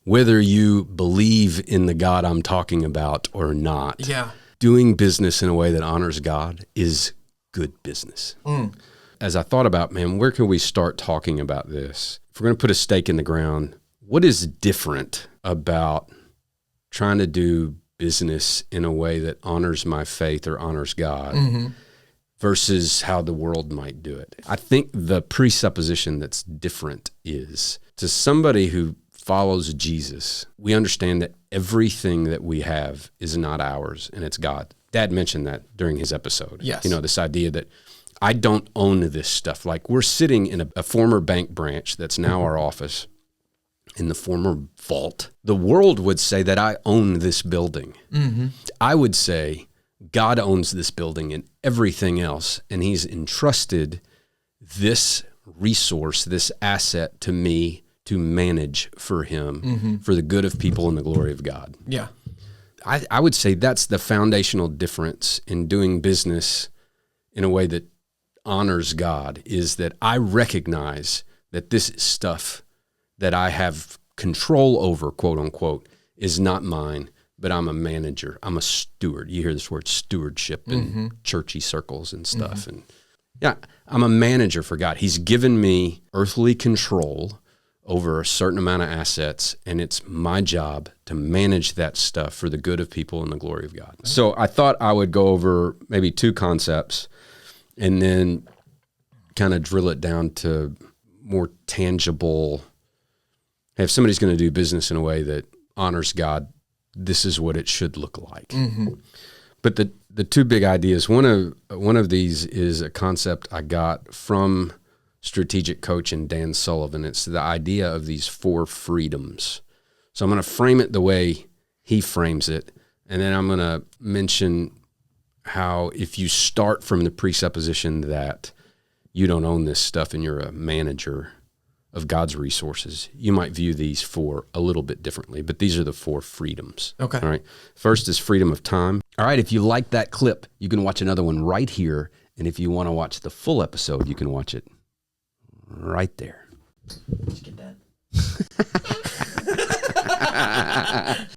whether you believe in the God I'm talking about or not, doing business in a way that honors God is good business. As I thought about, man, where can we start talking about this? If we're going to put a stake in the ground, what is different about trying to do business in a way that honors my faith or honors God versus how the world might do it? I think the presupposition that's different is, to somebody who follows Jesus, we understand that everything that we have is not ours and it's God. Dad mentioned that during his episode. Yes. You know, this idea that I don't own this stuff. Like, we're sitting in a former bank branch that's now our office in the former vault. The world would say that I own this building. I would say God owns this building and everything else, and he's entrusted this resource, this asset to me to manage for him for the good of people and the glory of God. Yeah. I would say that's the foundational difference in doing business in a way that honors God, is that I recognize that this stuff that I have control over, quote unquote, is not mine, but I'm a manager. I'm a steward. You hear this word stewardship in churchy circles and stuff. And yeah, I'm a manager for God. He's given me earthly control over a certain amount of assets, and it's my job to manage that stuff for the good of people and the glory of God. So I thought I would go over maybe two concepts and then kind of drill it down to more tangible. Hey, if somebody's going to do business in a way that honors God, this is what it should look like. But the two big ideas, one of these is a concept I got from strategic coach and Dan Sullivan. It's the idea of these 4 freedoms. So I'm going to frame it the way he frames it, and then I'm going to mention how if you start from the presupposition that you don't own this stuff and you're a manager of God's resources, you might view these 4 a little bit differently, but these are the 4 freedoms. Okay. All right. First is freedom of time. All right. If you like that clip, you can watch another one right here. And if you want to watch the full episode, you can watch it right there. Did you get that?